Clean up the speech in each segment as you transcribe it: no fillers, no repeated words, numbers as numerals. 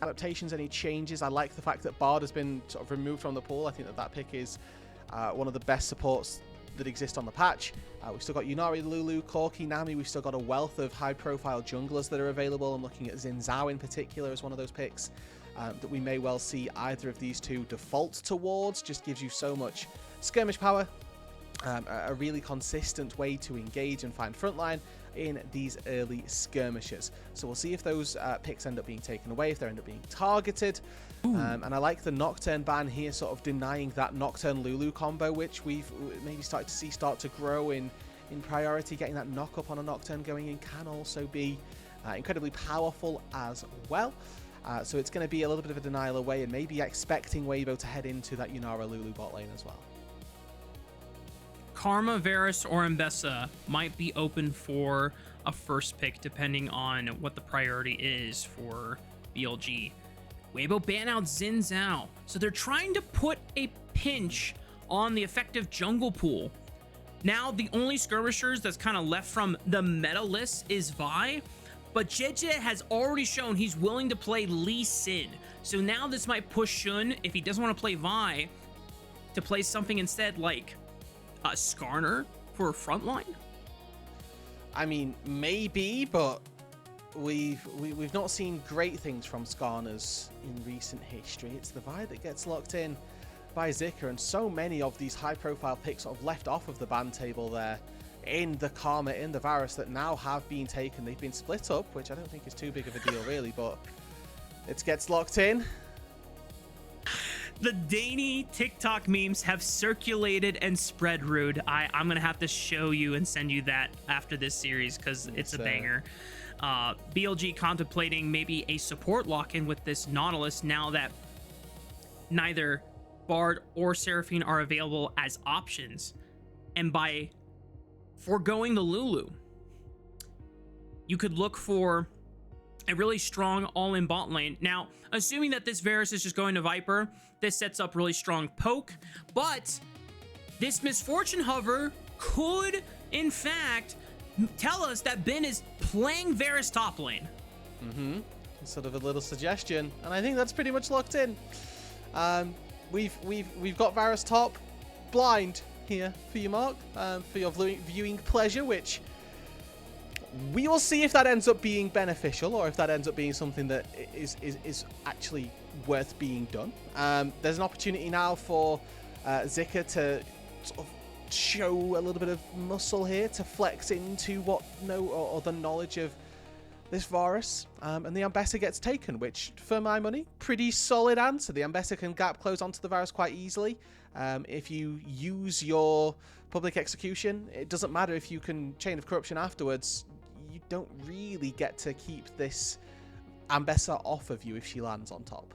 adaptations, any changes. I like the fact that Bard has been sort of removed from the pool. I think that that pick is one of the best supports that exist on the patch. We've still got Yunari, Lulu, Corki, Nami. We've still got a wealth of high-profile junglers that are available. I'm looking at Xin Zhao in particular as one of those picks that we may well see either of these two default towards. Just gives you so much skirmish power, a really consistent way to engage and find frontline in these early skirmishes. So we'll see if those picks end up being taken away, if they end up being targeted. And I like the Nocturne ban here, sort of denying that Nocturne Lulu combo, which we've maybe started to see start to grow in priority. Getting that knock up on a Nocturne going in can also be incredibly powerful as well. So it's going to be a little bit of a denial away, and maybe expecting Weibo to head into that Yunara Lulu bot lane as well. Karma, Varus, or Mbessa might be open for a first pick depending on what the priority is for BLG. Weibo ban out Xin Zhao, so they're trying to put a pinch on the effective jungle pool. Now the only skirmishers that's kind of left from the meta list is Vi, but Jiejie has already shown he's willing to play Lee Sin. So now this might push Shun, if he doesn't want to play Vi, to play something instead like Skarner for a frontline. I mean, maybe, but we've not seen great things from Skarners in recent history. It's the Vi that gets locked in by Zika, and so many of these high-profile picks sort of left off of the ban table there in the Karma, in the Varus, that now have been taken. They've been split up, which I don't think is too big of a deal, really, but it gets locked in. The Dany TikTok memes have circulated and spread, Rude. I'm going to have to show you and send you that after this series because it's a banger. BLG contemplating maybe a support lock-in with this Nautilus now that neither Bard or Seraphine are available as options. And by foregoing the Lulu, you could look for a really strong all-in bot lane. Now, assuming that this Varus is just going to Viper, this sets up really strong poke, but this Misfortune Hover could, in fact, tell us that Ben is playing Varus top lane. Sort of a little suggestion, and I think that's pretty much locked in. We've got Varus top blind here for you, Mark, for your viewing pleasure, which we will see if that ends up being beneficial or if that ends up being something that is actually worth being done. There's an opportunity now for Zika to sort of show a little bit of muscle here, to flex into the knowledge of this Varus, and the Ambessa gets taken, which, for my money, pretty solid answer. The Ambessa can gap close onto the Varus quite easily. If you use your public execution, it doesn't matter if you can Chain of Corruption afterwards. You don't really get to keep this Ambessa off of you if she lands on top.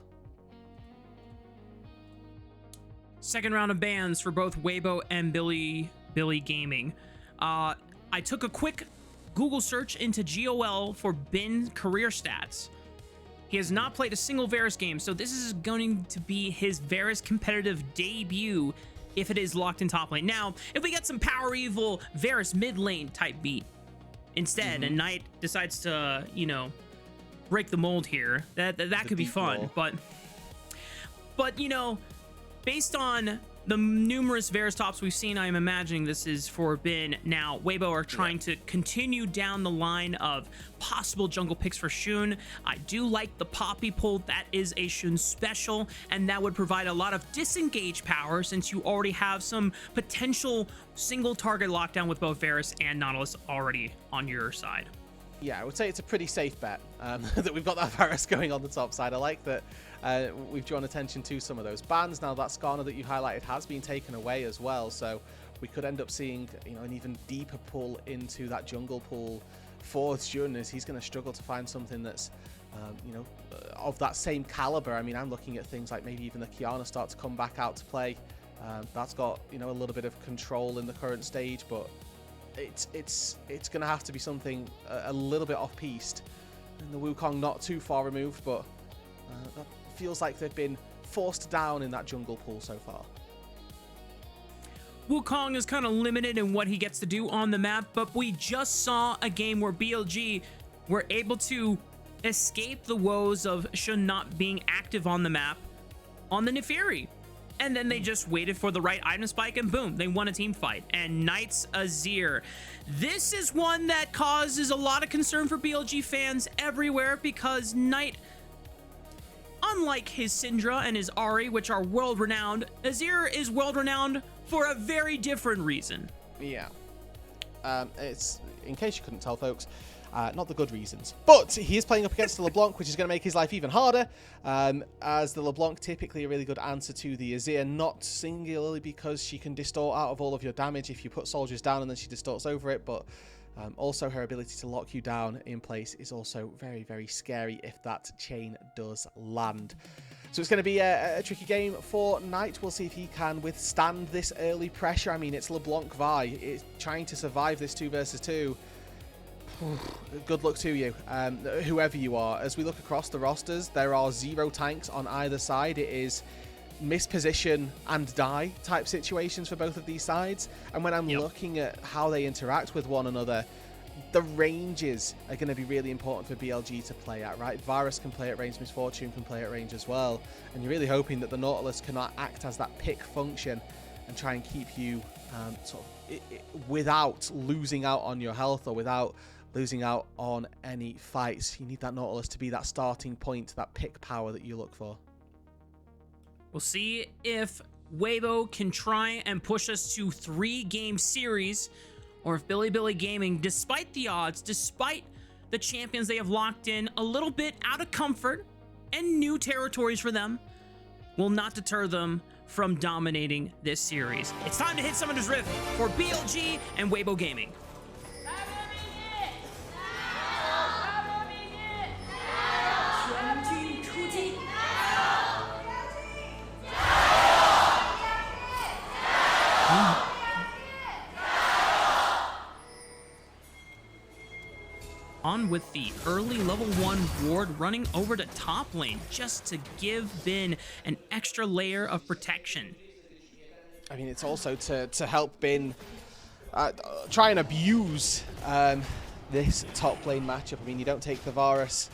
Second round of bans for both Weibo and Bilibili Gaming. I took a quick Google search into GOL for Ben's career stats. He has not played a single Varus game, so this is going to be his Varus competitive debut if it is locked in top lane. Now, if we get some Power Evil Varus mid lane type beat instead, and Knight decides to, you know, break the mold here, that could be fun. But you know, based on the numerous Varus tops we've seen, I'm imagining this is for Ben. Now, Weibo are trying to continue down the line of possible jungle picks for Shun. I do like the Poppy pull. That is a Shun special, and that would provide a lot of disengage power since you already have some potential single target lockdown with both Varus and Nautilus already on your side. Yeah, I would say it's a pretty safe bet that we've got that Varus going on the top side. I like that we've drawn attention to some of those bans. Now that Skarner that you highlighted has been taken away as well, so we could end up seeing, you know, an even deeper pull into that jungle pool for Shun, as he's going to struggle to find something that's, you know, of that same caliber. I mean, I'm looking at things like maybe even the Kiana start to come back out to play. That's got, you know, a little bit of control in the current stage, but it's going to have to be something a little bit off-piste. And the Wukong not too far removed, but that feels like they've been forced down in that jungle pool so far. Wukong is kind of limited in what he gets to do on the map, but we just saw a game where BLG were able to escape the woes of Shun not being active on the map on the Neferi. And then they just waited for the right item spike and boom, they won a team fight. And Knight's Azir. This is one that causes a lot of concern for BLG fans everywhere because Knight, unlike his Syndra and his Ahri, which are world-renowned, Azir is world-renowned for a very different reason. Yeah. It's, in case you couldn't tell, folks, not the good reasons. But he is playing up against the LeBlanc, which is going to make his life even harder, as the LeBlanc typically a really good answer to the Azir, not singularly because she can distort out of all of your damage if you put soldiers down and then she distorts over it, but also her ability to lock you down in place is also very, very scary if that chain does land. So it's going to be a tricky game for Knight. We'll see if he can withstand this early pressure. I mean, it's LeBlanc Vi. It's trying to survive this 2 versus 2. Good luck to you, whoever you are. As we look across the rosters, there are 0 tanks on either side. It is misposition and die type situations for both of these sides. And when I'm looking at how they interact with one another, the ranges are going to be really important for BLG to play at, right? Varus can play at range, Misfortune can play at range as well. And you're really hoping that the Nautilus cannot act as that pick function and try and keep you sort of without losing out on your health or without losing out on any fights. You need that Nautilus to be that starting point, that pick power that you look for. We'll see if Weibo can try and push us to 3-game series, or if Bilibili Gaming, despite the odds, despite the champions they have locked in, a little bit out of comfort and new territories for them, will not deter them from dominating this series. It's time to hit Summoner's Rift for BLG and Weibo Gaming. On with the early level 1 ward, running over to top lane just to give Bin an extra layer of protection. I mean, it's also to help Bin try and abuse this top lane matchup. I mean, you don't take the Varus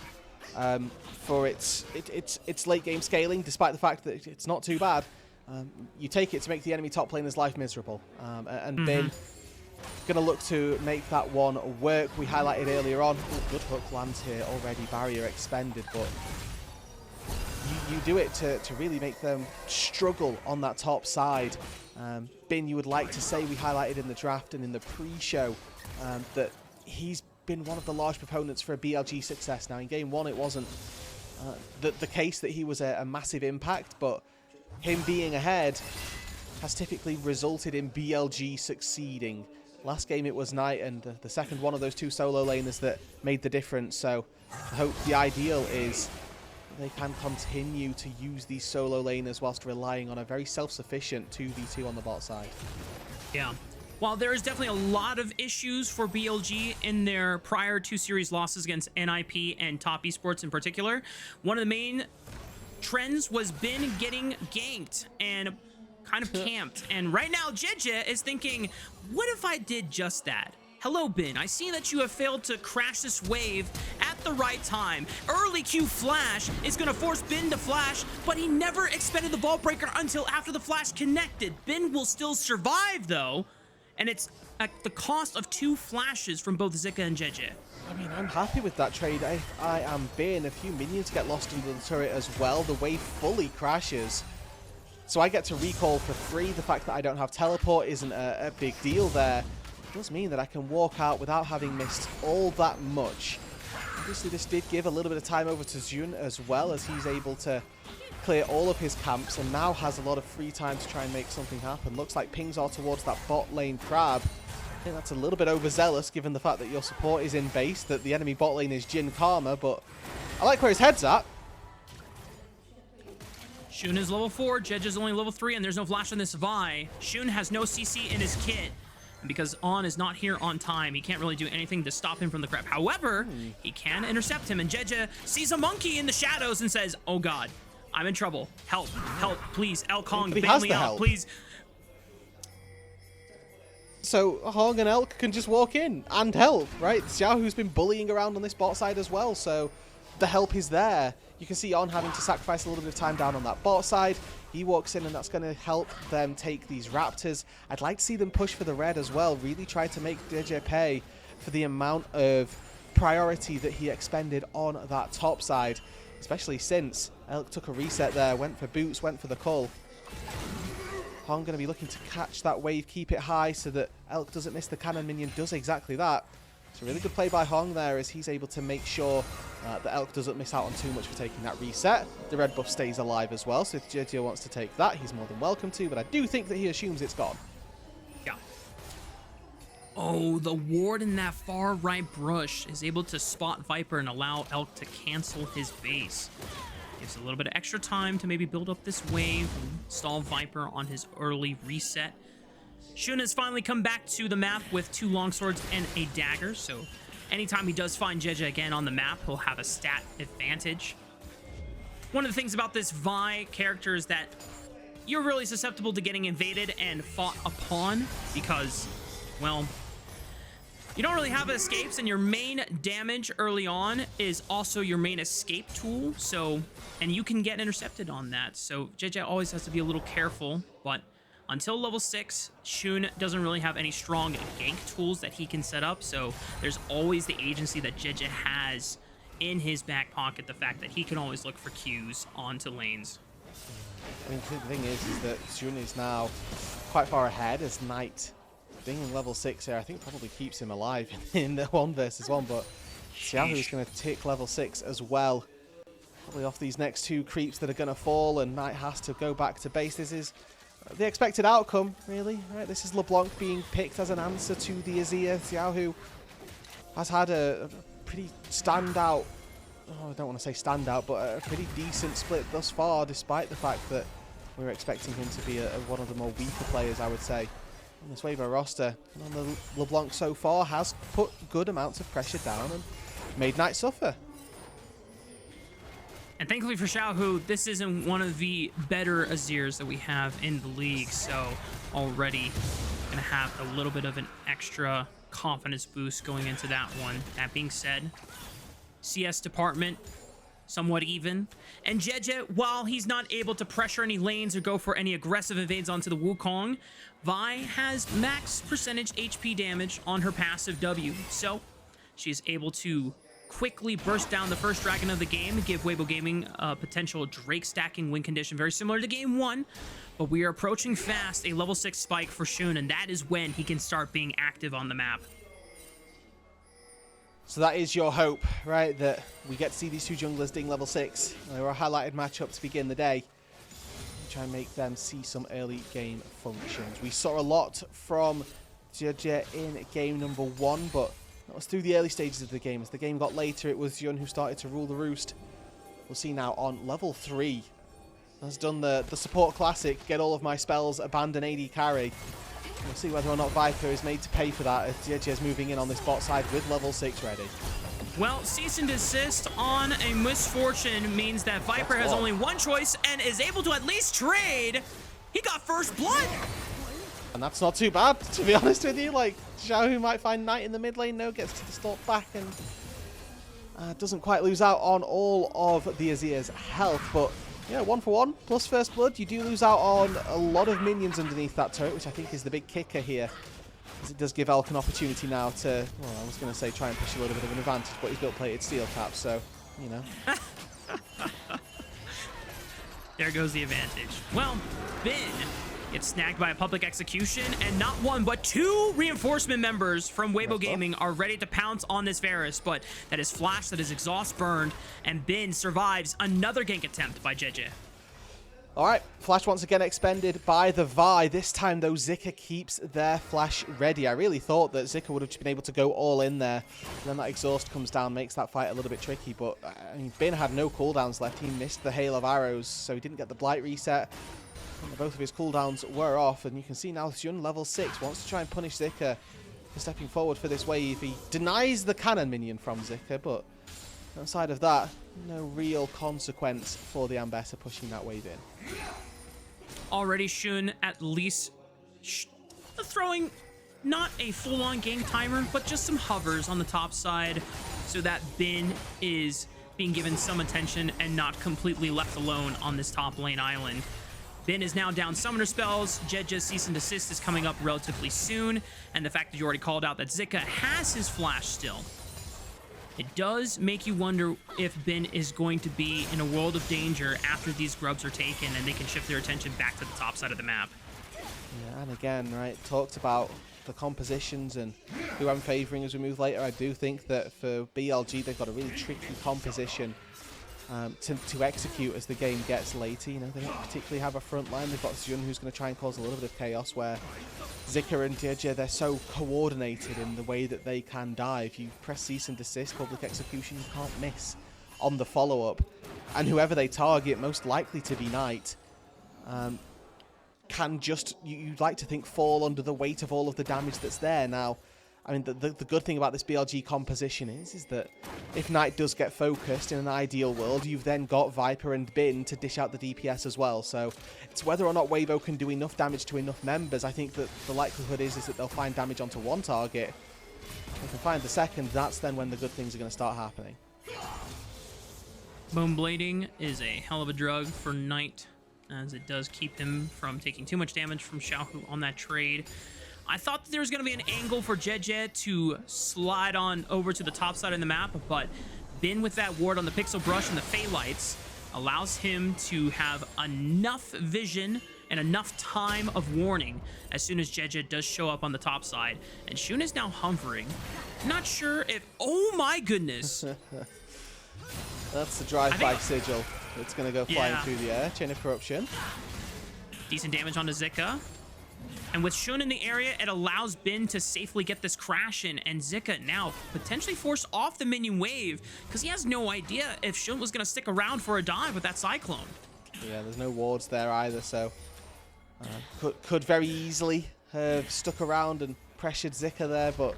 for its late game scaling, despite the fact that it's not too bad. You take it to make the enemy top laner's life miserable, and Bin gonna look to make that one work. We highlighted earlier on. Ooh, good hook lands here already. Barrier expended, but you do it to really make them struggle on that top side. Bin, you would like to say, we highlighted in the draft and in the pre-show that he's been one of the large proponents for a BLG success. Now, in game 1, it wasn't the case that he was a massive impact, but him being ahead has typically resulted in BLG succeeding. Last game it was Knight, and the second one of those 2 solo laners that made the difference. So I hope the ideal is they can continue to use these solo laners whilst relying on a very self-sufficient 2v2 on the bot side. Yeah. While there is definitely a lot of issues for BLG in their prior 2 series losses against NIP and Top Esports in particular, one of the main trends was Bin getting ganked and kind of camped. And right now, Jiejie is thinking, what if I did just that? Hello, Bin. I see that you have failed to crash this wave at the right time. Early Q flash is going to force Bin to flash, but he never expended the Vault Breaker until after the flash connected. Bin will still survive, though, and it's at the cost of 2 flashes from both Zika and Jiejie. I mean, I'm happy with that trade. I am Bin. A few minions get lost into the turret as well. The wave fully crashes. So I get to recall for free. The fact that I don't have teleport isn't a big deal there. It does mean that I can walk out without having missed all that much. Obviously, this did give a little bit of time over to Jun as well, as he's able to clear all of his camps and now has a lot of free time to try and make something happen. Looks like pings are towards that bot lane crab. I think that's a little bit overzealous given the fact that your support is in base, that the enemy bot lane is Jin Karma, but I like where his head's at. Shun is level 4, Jiejie is only level 3, and there's no flash on this Vi. Shun has no CC in his kit, and because On is not here on time, he can't really do anything to stop him from the crab. However, he can intercept him, and Jiejie sees a monkey in the shadows and says, oh god, I'm in trouble. Help, help, please. El Kong, bail me out, please. So Hong and Elk can just walk in and help, right? Xiaohu's been bullying around on this bot side as well, so the help is there. You can see On having to sacrifice a little bit of time down on that bot side. He walks in, and that's going to help them take these Raptors. I'd like to see them push for the red as well. Really try to make Jiejie pay for the amount of priority that he expended on that top side, especially since Elk took a reset there, went for boots, went for the cull. Hong going to be looking to catch that wave, keep it high so that Elk doesn't miss the cannon minion, does exactly that. It's a really good play by Hong there as he's able to make sure that Elk doesn't miss out on too much for taking that reset. The red buff stays alive as well, so if Jiejie wants to take that, he's more than welcome to, but I do think that he assumes it's gone. Yeah. Oh, the ward in that far right brush is able to spot Viper and allow Elk to cancel his base. Gives a little bit of extra time to maybe build up this wave and stall Viper on his early reset. Xun has finally come back to the map with 2 longswords and a dagger, so anytime he does find Jiejie again on the map, he'll have a stat advantage. One of the things about this Vi character is that you're really susceptible to getting invaded and fought upon because, well, you don't really have escapes, and your main damage early on is also your main escape tool, so, and you can get intercepted on that, so Jiejie always has to be a little careful, but until level 6, Xun doesn't really have any strong gank tools that he can set up, so there's always the agency that Jiejie has in his back pocket, the fact that he can always look for Qs onto lanes. I mean, the thing is that Xun is now quite far ahead as Knight being in level 6 here, I think probably keeps him alive in the 1 versus 1, but Xiaohu is going to tick level 6 as well. Probably off these next 2 creeps that are going to fall, and Knight has to go back to base. This is the expected outcome, really. Right, this is LeBlanc being picked as an answer to the Azir. Xiaohu has had a pretty standout, I don't want to say standout, but a pretty decent split thus far, despite the fact that we were expecting him to be one of the more weaker players, I would say, on this Weibo roster. And on the LeBlanc so far has put good amounts of pressure down and made Knight suffer. And thankfully for Xiaohu, this isn't one of the better Azirs that we have in the league, so already gonna have a little bit of an extra confidence boost going into that one. That being said, CS department somewhat even, and Jiejie, while he's not able to pressure any lanes or go for any aggressive invades onto the Wukong, Vi has max percentage HP damage on her passive W, so she's able to quickly burst down the first dragon of the game, give Weibo Gaming a potential Drake stacking win condition very similar to game 1, but we are approaching fast a level 6 spike for Xun, and that is when he can start being active on the map. So that is your hope, right? That we get to see these 2 junglers ding level 6. They were a highlighted matchup to begin the day. Try and make them see some early game functions. We saw a lot from Jiejie in game number 1, but that was through the early stages of the game. As the game got later, it was Xun who started to rule the roost. We'll see now on level 3. Has done the support classic, get all of my spells, abandon AD carry. We'll see whether or not Viper is made to pay for that as Jiejie is moving in on this bot side with level 6 ready. Well, cease and desist on a misfortune means that Viper has only one choice and is able to at least trade. He got first blood. And that's not too bad, to be honest with you. Like, Xiaohu might find Knight in the mid lane, no, gets to the stalk back and doesn't quite lose out on all of the Azir's health, but yeah, 1 for 1 plus first blood. You do lose out on a lot of minions underneath that turret, which I think is the big kicker here, as it does give Elk an opportunity now to, well, I was going to say try and push a little bit of an advantage, but he's built plated steel cap, so, you know. There goes the advantage. Well, Bin gets snagged by a public execution, and not 1 but 2 reinforcement members from Weibo Gaming are ready to pounce on this Varus, but that is flash, that is exhaust burned, and Bin survives another gank attempt by Jiejie. Alright, flash once again expended by the Vi. This time though, Zika keeps their flash ready. I really thought that Zika would have just been able to go all in there. And then that exhaust comes down, makes that fight a little bit tricky, but I mean, Bin had no cooldowns left. He missed the hail of arrows, so he didn't get the blight reset. And both of his cooldowns were off, and you can see now Xun level 6 wants to try and punish Zika for stepping forward for this wave. He denies the cannon minion from Zika, but outside of that, no real consequence for the Ambessa pushing that wave in. Already Xun at least throwing not a full-on game timer, but just some hovers on the top side so that Bin is being given some attention and not completely left alone on this top lane island. Bin is now down summoner spells. Jiejie's cease and desist is coming up relatively soon. And the fact that you already called out that Zika has his flash still. It does make you wonder if Bin is going to be in a world of danger after these grubs are taken and they can shift their attention back to the top side of the map. Yeah, and again, right, talked about the compositions and who I'm favouring as we move later. I do think that for BLG, they've got a really tricky composition to execute as the game gets later. You know, they don't particularly have a front line. They've got Xiaohu, who's going to try and cause a little bit of chaos, where Zika and Jiejie, they're so coordinated in the way that they can die. If you press cease and desist, public execution, you can't miss on the follow-up. And whoever they target, most likely to be Knight, can just, you'd like to think, fall under the weight of all of the damage that's there. Now, I mean, the good thing about this BLG composition is that if Knight does get focused in an ideal world, you've then got Viper and Bin to dish out the DPS as well. So it's whether or not Weibo can do enough damage to enough members. I think that the likelihood is that they'll find damage onto one target. If they can find the second, that's then when the good things are going to start happening. Bone blading is a hell of a drug for Knight, as it does keep him from taking too much damage from Xiaohu on that trade. I thought that there was going to be an angle for Jiejie to slide on over to the top side of the map, but Bin with that ward on the Pixel Brush and the Fey Lights allows him to have enough vision and enough time of warning as soon as Jiejie does show up on the top side. And Shun is now hovering. Not sure if... Oh my goodness! That's the drive-by sigil. It's going to go flying through the air. Chain of Corruption. Decent damage onto Zika. And with Shun in the area, it allows Bin to safely get this crash in, and Zika now potentially forced off the minion wave because he has no idea if Shun was going to stick around for a dive with that Cyclone. Yeah, there's no wards there either, so could very easily have stuck around and pressured Zika there, but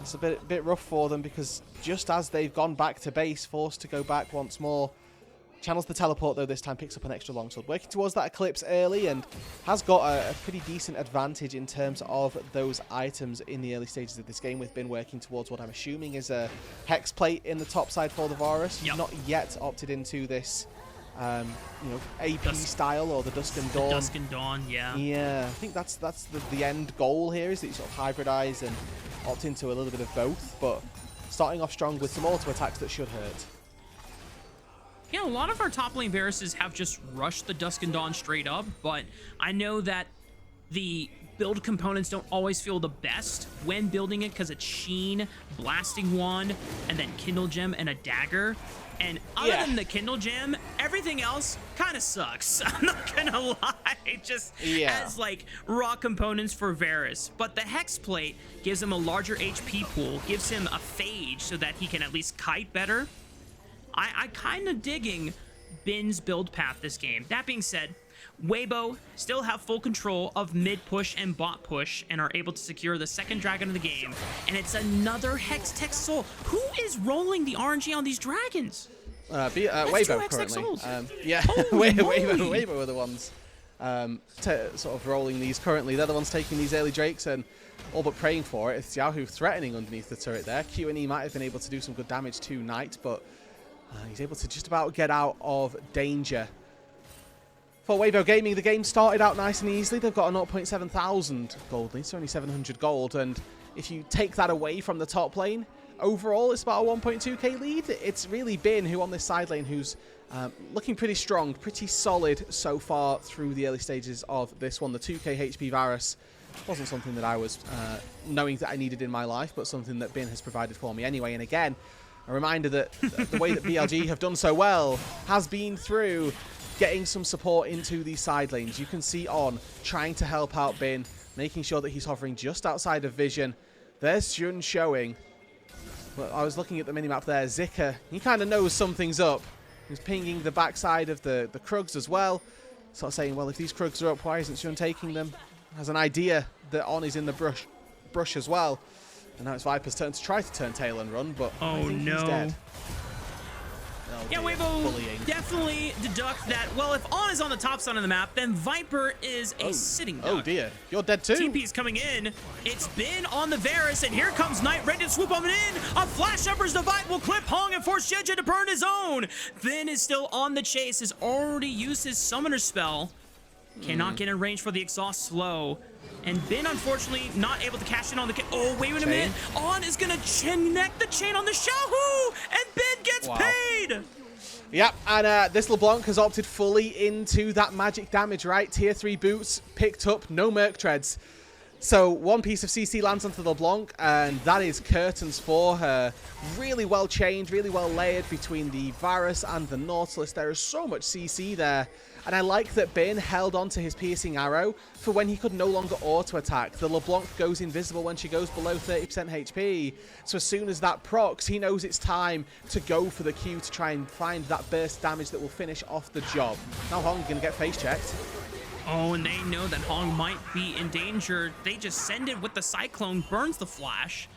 it's a bit rough for them because just as they've gone back to base, forced to go back once more, channels the teleport though this time, picks up an extra longsword, working towards that Eclipse early, and has got a pretty decent advantage in terms of those items in the early stages of this game, with Bin working towards what I'm assuming is a Hex Plate in the top side for the Varus. You've not yet opted into this you know, AP style or the Dusk and Dawn. Dusk and Dawn, yeah. Yeah, I think that's the end goal here, is that you sort of hybridize and opt into a little bit of both, but starting off strong with some auto attacks that should hurt. Yeah, a lot of our top lane Varuses have just rushed the Dusk and Dawn straight up, but I know that the build components don't always feel the best when building it because it's Sheen, Blasting Wand, and then Kindle Gem and a Dagger. And other than the Kindle Gem, everything else kind of sucks. I'm not gonna lie, just as like raw components for Varus. But the Hex Plate gives him a larger HP pool, gives him a Phage so that he can at least kite better. I kind of digging Bin's build path this game. That being said, Weibo still have full control of mid push and bot push and are able to secure the second dragon of the game. And it's another Hex Tech Soul. Who is rolling the RNG on these dragons? Weibo currently. Weibo are the ones sort of rolling these currently. They're the ones taking these early drakes and all but praying for it. It's Xiaohu threatening underneath the turret there. Q&E might have been able to do some good damage to Knight, but he's able to just about get out of danger. For Weibo Gaming, the game started out nice and easily. They've got a 0.7 thousand gold lead, so only 700 gold. And if you take that away from the top lane, overall it's about a 1.2k lead. It's really Bin who on this side lane who's looking pretty strong, pretty solid so far through the early stages of this one. The 2k HP Varus wasn't something that I was knowing that I needed in my life, but something that Bin has provided for me anyway. And again, a reminder that the way that BLG have done so well has been through getting some support into these side lanes. You can see On trying to help out Bin, making sure that he's hovering just outside of vision. There's Shun showing. Well, I was looking at the minimap there. Zika, he kind of knows something's up. He's pinging the backside of the Krugs as well. Sort of saying, well, if these Krugs are up, why isn't Shun taking them? Has an idea that On is in the brush as well. And now it's Viper's turn to try to turn tail and run, but I think he's dead. Yeah, Weibo definitely deduct that, well, if On is on the top side of the map, then Viper is a sitting duck. Oh dear, you're dead too. TP's coming in. It's been on the Varus, and here comes Knight ready to swoop him in. A Flash Emperor's Divide will clip Hong and force Jiejie to burn his own. Vin is still on the chase, has already used his Summoner spell. Cannot get in range for the exhaust slow. And Bin, unfortunately, not able to cash in on the... Oh, wait a minute. On is going to connect the chain on the Xiaohu, and Bin gets paid. Yep, and this LeBlanc has opted fully into that magic damage, right? Tier 3 boots, picked up, no Merc Treads. So one piece of CC lands onto the LeBlanc, and that is curtains for her. Really well chained, really well layered between the Varus and the Nautilus. There is so much CC there. And I like that Bin held on to his piercing arrow for when he could no longer auto-attack. The LeBlanc goes invisible when she goes below 30% HP. So as soon as that procs, he knows it's time to go for the Q to try and find that burst damage that will finish off the job. Now Hong's going to get face checked. Oh, and they know that Hong might be in danger. They just send it with the Cyclone, burns the Flash.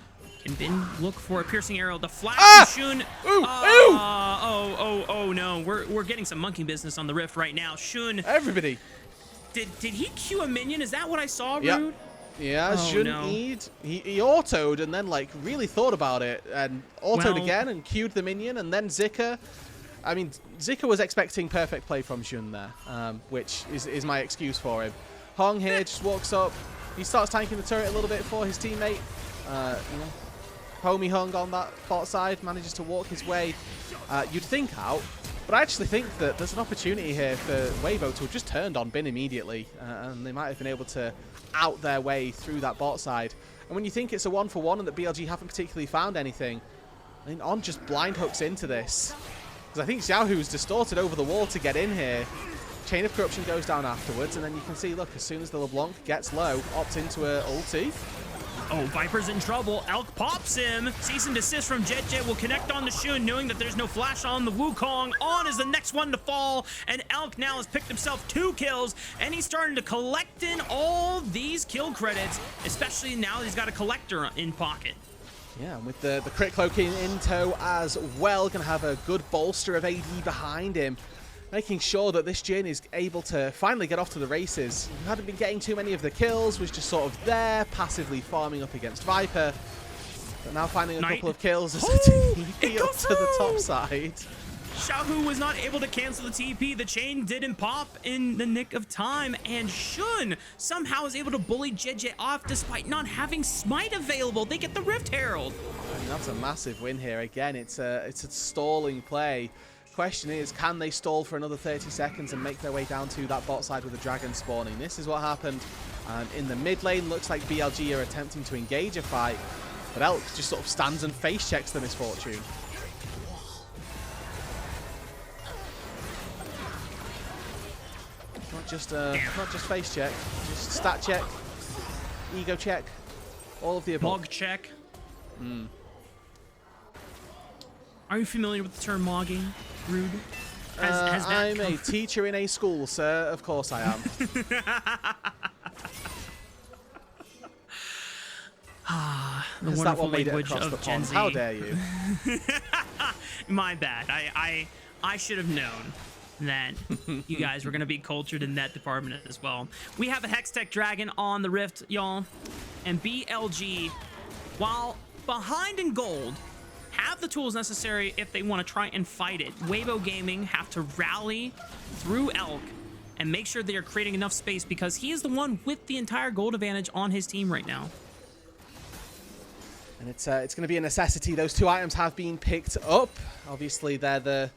Can Bin look for a piercing arrow? The Flash from Xun. Oh no. We're getting some monkey business on the Rift right now. Xun. Everybody. Did he Q a minion? Is that what I saw, Rude? Yep. Yeah, Xun he autoed and then like really thought about it and autoed again and queued the minion, and then Zika. I mean, Zika was expecting perfect play from Xun there, which is my excuse for him. Hong here just walks up. He starts tanking the turret a little bit for his teammate. You know, homie Hung on that bot side manages to walk his way. You'd think out, but I actually think that there's an opportunity here for Weibo to have just turned on Bin immediately, and they might have been able to out their way through that bot side. And when you think it's a 1-for-1 and that BLG haven't particularly found anything, I mean, On just blind hooks into this. Because I think Xiaohu's distorted over the wall to get in here. Chain of Corruption goes down afterwards, and then you can see, look, as soon as the LeBlanc gets low, opts into her ulti. Oh, Viper's in trouble. Elk pops him. Cease and desist from Jiejie will connect on the Xun, knowing that there's no flash on the Wukong. On is the next one to fall, and Elk now has picked himself 2 kills, and he's starting to collect in all these kill credits, especially now that he's got a collector in pocket. Yeah, and with the crit cloak in tow as well, going to have a good bolster of AD behind him, making sure that this Jin is able to finally get off to the races. He hadn't been getting too many of the kills, was just sort of there, passively farming up against Viper, but now finding a couple of kills as the TP up to the top side. Xiaohu was not able to cancel the TP. The chain didn't pop in the nick of time, and Xun somehow is able to bully Jiejie off despite not having Smite available. They get the Rift Herald. And that's a massive win here. Again, it's a stalling play. Question is, can they stall for another 30 seconds and make their way down to that bot side with the dragon spawning? This is what happened in the mid lane. Looks like BLG are attempting to engage a fight, but Elk just sort of stands and face checks the misfortune. Not just face check, just stat check, ego check, all of the above. Mog check. Are you familiar with the term mogging, Rude? I'm a teacher in a school, sir. Of course I am. The Has that one made it language across the of Gen pond? Z. How dare you? My bad. I should have known that you guys were going to be cultured in that department as well. We have a Hextech Dragon on the Rift, y'all. And BLG, while behind in gold, have the tools necessary if they want to try and fight it. Weibo Gaming have to rally through Elk and make sure they are creating enough space because he is the one with the entire gold advantage on his team right now. And it's going to be a necessity. Those 2 items have been picked up. Obviously, they're the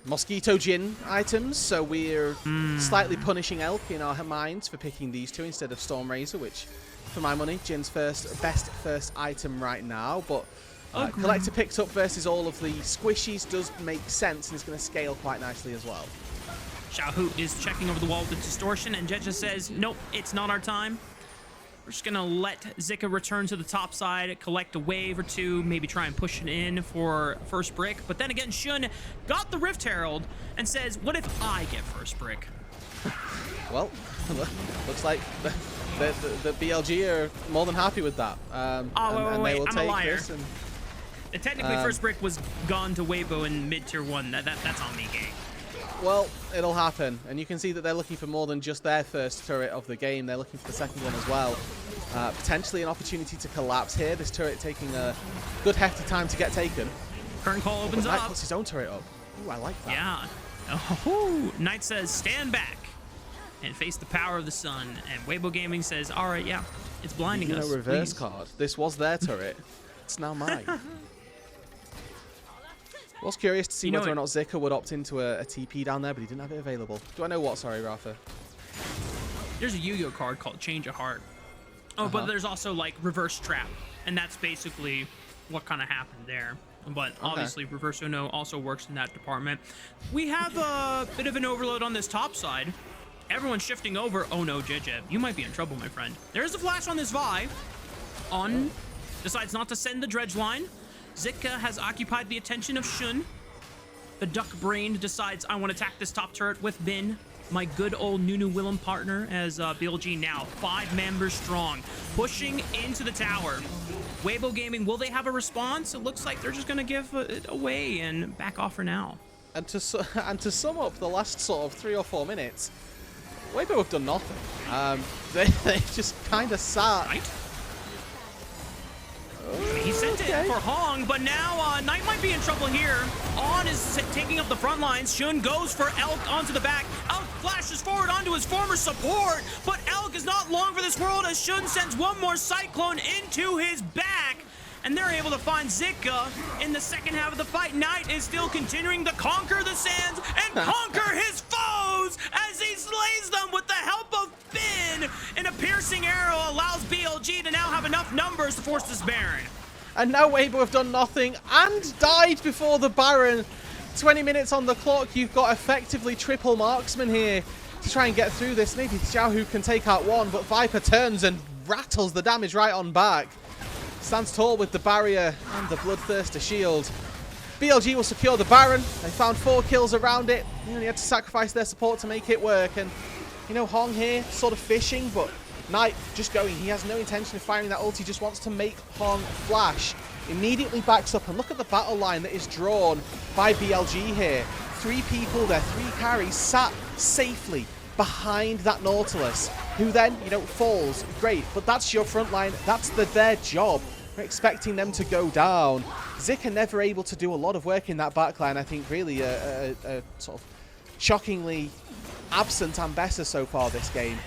Mosquito Jin items, so we're slightly punishing Elk in our minds for picking these 2 instead of Storm Razor, which, for my money, Jin's best first item right now. But Collector picked up versus all of the squishies does make sense, and is going to scale quite nicely as well. Xiaohu is checking over the wall with the distortion, and Jiejie says, nope, it's not our time. We're just going to let Zika return to the top side, collect a wave or 2, maybe try and push it in for first brick. But then again, Xun got the Rift Herald and says, what if I get first brick? Well, looks like the BLG are more than happy with that. Wait, they will I'm take a liar. this. And Technically, first brick was gone to Weibo in mid-tier 1. That's on me, gang. Well, it'll happen. And you can see that they're looking for more than just their first turret of the game. They're looking for the second one as well. Potentially an opportunity to collapse here. This turret taking a good hefty time to get taken. Current call opens Knight up. puts his own turret up. Ooh, I like that. Yeah. Oh, Knight says, stand back and face the power of the sun. And Weibo Gaming says, all right, yeah, it's blinding us. Reverse please. card. This was their turret. It's now mine. I was curious to see whether or not Zika would opt into a TP down there, but he didn't have it available. Do I know what? Sorry, Rafa. There's a Yu-Gi-Oh card called Change of Heart. Oh, but there's also like Reverse Trap, and that's basically what kind of happened there. But obviously, Reverse Uno also works in that department. We have a bit of an overload on this top side. Everyone's shifting over. Oh no, Jiejie, you might be in trouble, my friend. There's a flash on this Vi. Decides not to send the dredge line. Zika has occupied the attention of Shun. The duck-brained decides, I want to attack this top turret with Bin, my good old Nunu Willem partner, as BLG now 5 members strong, pushing into the tower. Weibo Gaming, will they have a response? It looks like they're just going to give it away and back off for now. And to sum up the last sort of 3 or 4 minutes, Weibo have done nothing. They just kind of sat. Right? He sent it for Hong, but now Knight might be in trouble here. On is taking up the front lines. Shun goes for Elk onto the back. Elk flashes forward onto his former support, but Elk is not long for this world as Shun sends one more Cyclone into his back. And they're able to find Zika in the second half of the fight. Knight is still continuing to conquer the sands and conquer his foes as he slays them with the help of Bin. And a piercing arrow allows BLG to now have enough numbers to force this Baron. And now Weibo have done nothing and died before the Baron. 20 minutes on the clock. You've got effectively triple marksman here to try and get through this. Maybe Xiaohu can take out one, but Viper turns and rattles the damage right on back. Stands tall with the barrier and the Bloodthirster shield. BLG will secure the Baron. They found 4 kills around it. They only had to sacrifice their support to make it work. And, you know, Hong here sort of fishing, but Knight just going. He has no intention of firing that ult. He just wants to make Hong flash. Immediately backs up. And look at the battle line that is drawn by BLG here. 3 people there, 3 carries sat safely behind that Nautilus, who then, you know, falls. Great, but that's your front line. That's their job. We're expecting them to go down. Zika never able to do a lot of work in that backline. I think really a sort of shockingly absent Ambessa so far this game.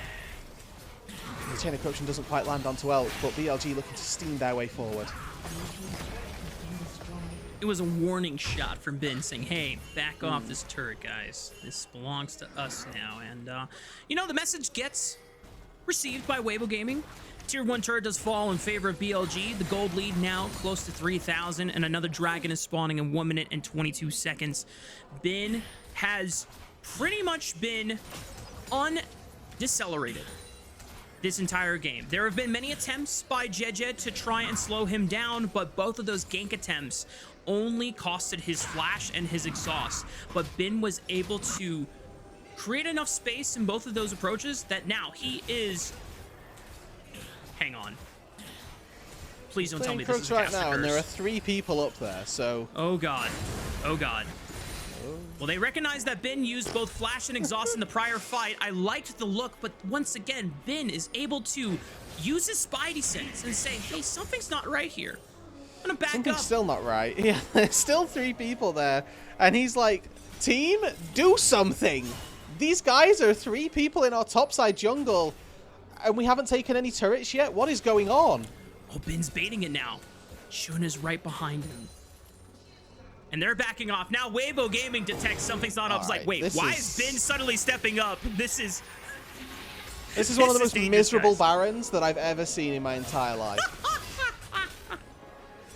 The chain of corruption doesn't quite land onto Elk, but BLG looking to steam their way forward. It was a warning shot from Bin saying, hey, back off this turret, guys. This belongs to us now. And, you know, the message gets received by Weibo Gaming. Tier 1 turret does fall in favor of BLG. The gold lead now close to 3,000, and another dragon is spawning in 1 minute and 22 seconds. Bin has pretty much been undecelerated this entire game. There have been many attempts by Jiejie to try and slow him down, but both of those gank attempts only costed his flash and his exhaust. But Bin was able to create enough space in both of those approaches that now he is... Hang on. Please don't tell me this is right now, and there are 3 people up there, so... Oh god. Oh god. Well, they recognize that Bin used both flash and exhaust in the prior fight. I liked the look, but once again, Bin is able to use his spidey sense and say, hey, something's not right here. I'm gonna back Something's up. still not right. Yeah, there's still 3 people there, and he's like, team, do something. These guys are 3 people in our topside jungle, and we haven't taken any turrets yet. What is going on? Oh, Bin's baiting it now. Shun is right behind him. And they're backing off. Now Weibo Gaming detects something's not up. It's like, wait, why is Bin suddenly stepping up? This is one of the most miserable Barons that I've ever seen in my entire life.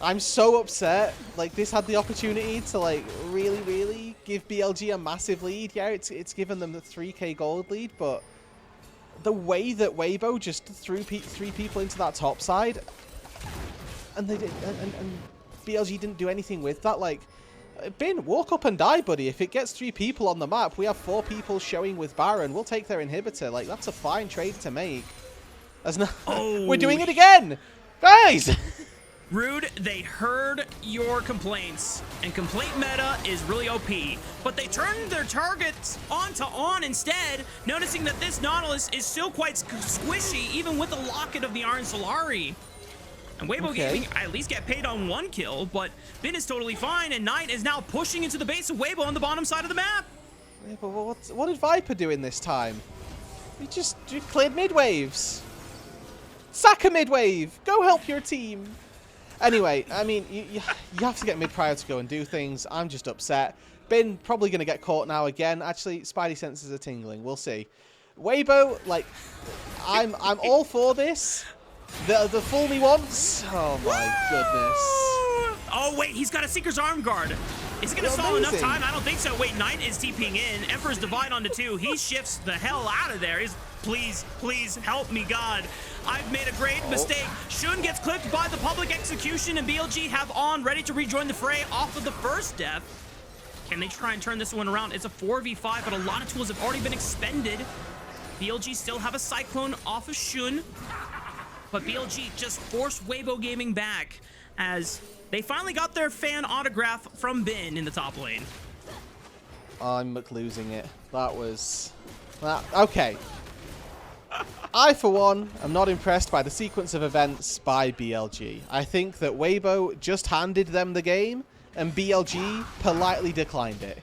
I'm so upset. Like, this had the opportunity to, like, really, really give BLG a massive lead. Yeah, it's given them the 3k gold lead, but the way that Weibo just threw 3 people into that top side, and they did, and BLG didn't do anything with that. Like, Bin, walk up and die, buddy. If it gets 3 people on the map, we have 4 people showing with Baron. We'll take their inhibitor. Like, that's a fine trade to make. As no, we're doing it again, guys. Rude, they heard your complaints, and complaint meta is really OP, but they turned their targets onto on instead, noticing that this Nautilus is still quite squishy, even with the locket of the Iron Solari. And Weibo Gaming at least get paid on 1 kill, but Bin is totally fine, and Knight is now pushing into the base of Weibo on the bottom side of the map. Yeah, but what did Viper doing this time? You cleared mid waves. Sack a mid wave. Go help your team. Anyway, I mean, you have to get mid prior to go and do things. I'm just upset. Bin probably going to get caught now again. Actually, Spidey senses are tingling. We'll see. Weibo, like, I'm all for this. The fool me once. Oh my goodness. Oh wait, he's got a Seeker's Arm Guard. Is it gonna stall enough time? I don't think so. Wait, Knight is TPing in. Emperor's Divide onto 2. He shifts the hell out of there. He's, please help me, God. I've made a great mistake. Shun gets clipped by the public execution, and BLG have on ready to rejoin the fray off of the first death. Can they try and turn this one around? It's a 4v5, but a lot of tools have already been expended. BLG still have a Cyclone off of Shun, but BLG just forced Weibo Gaming back as they finally got their fan autograph from Bin in the top lane. I'm losing it. That was... okay. I, for one, am not impressed by the sequence of events by BLG. I think that Weibo just handed them the game, and BLG politely declined it.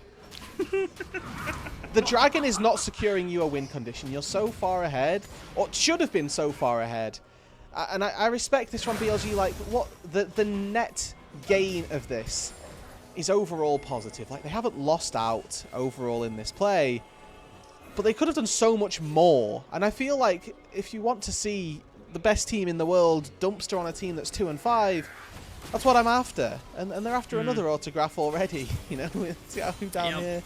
The dragon is not securing you a win condition. You're so far ahead, or should have been so far ahead. And I respect this from BLG. Like, what the net gain of this is overall positive. Like, they haven't lost out overall in this play, but they could have done so much more. And I feel like if you want to see the best team in the world dumpster on a team that's 2-5, that's what I'm after. And they're after another autograph already, you know, with Xiaohu down here.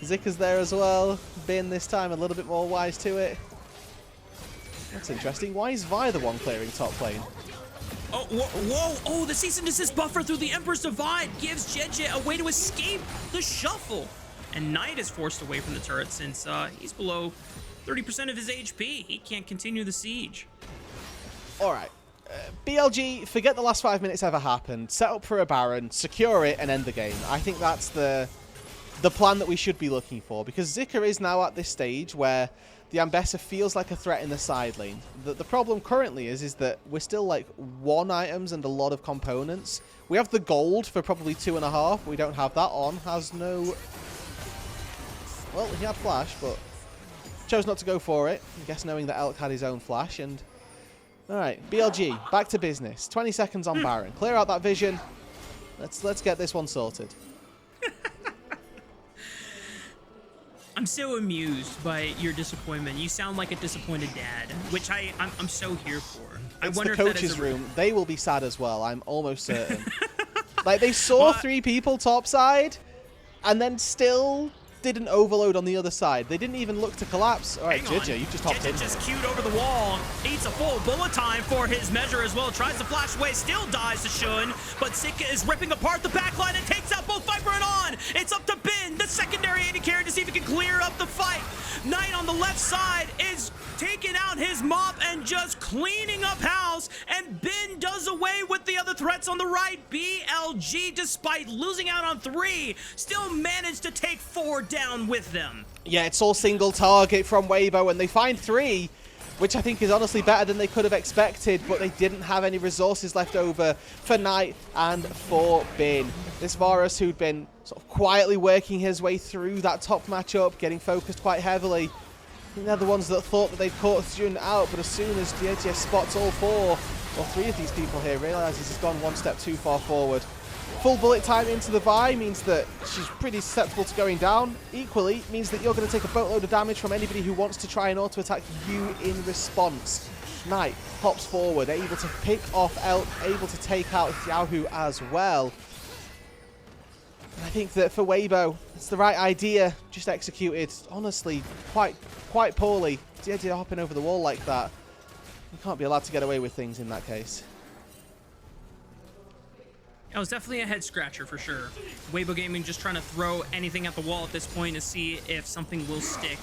Zika's there as well. Bin this time a little bit more wise to it. That's interesting. Why is Vi the one clearing top lane? Oh, whoa. Oh, the cease and desist buffer through the Emperor's Divide gives Jiejie a way to escape the shuffle. And Knight is forced away from the turret since he's below 30% of his HP. He can't continue the siege. All right. BLG, forget the last 5 minutes ever happened. Set up for a Baron, secure it, and end the game. I think that's the plan that we should be looking for, because Zika is now at this stage where the Ambessa feels like a threat in the side lane. The problem currently is that we're still like 1 items and a lot of components. We have the gold for probably 2.5. We don't have that. On has no... Well, he had flash, but chose not to go for it. I guess knowing that Elk had his own flash. And all right, BLG, back to business. 20 seconds on Baron. Clear out that vision. Let's get this one sorted. I'm so amused by your disappointment. You sound like a disappointed dad, which I'm so here for. I wonder if the coach's room. They will be sad as well. I'm almost certain. Like, they saw 3 people topside, and then still didn't overload on the other side. They didn't even look to collapse. All right, Jiejie, you just hopped in. Just queued over the wall. Eats a full bullet time for his measure as well. Tries to flash away, still dies to Shun, but Zika is ripping apart the backline and takes out both Viper and On. It's up to Bin, the secondary AD carry, to see if he can clear up the fight. Knight on the left side is taking out his mop and just cleaning up house, and Bin does away with the other threats on the right. BLG, despite losing out on 3, still managed to take 4 down with them. Yeah, it's all single target from Weibo, and they find 3, which I think is honestly better than they could have expected, but they didn't have any resources left over for Knight and for Bin. This Varus, who'd been sort of quietly working his way through that top matchup, getting focused quite heavily. I think they're the ones that thought that they'd caught a student out, but as soon as Jiejie spots all 4, or 3 of these people here, realizes he's gone 1 step too far forward. Full bullet time into the Vi means that she's pretty susceptible to going down. Equally, means that you're going to take a boatload of damage from anybody who wants to try and auto-attack you in response. Knight hops forward, able to pick off Elk, able to take out Xiaohu as well. And I think that for Weibo, it's the right idea, just executed, honestly, quite poorly. Jiejie hopping over the wall like that. You can't be allowed to get away with things in that case. It was definitely a head scratcher for sure. Weibo Gaming just trying to throw anything at the wall at this point to see if something will stick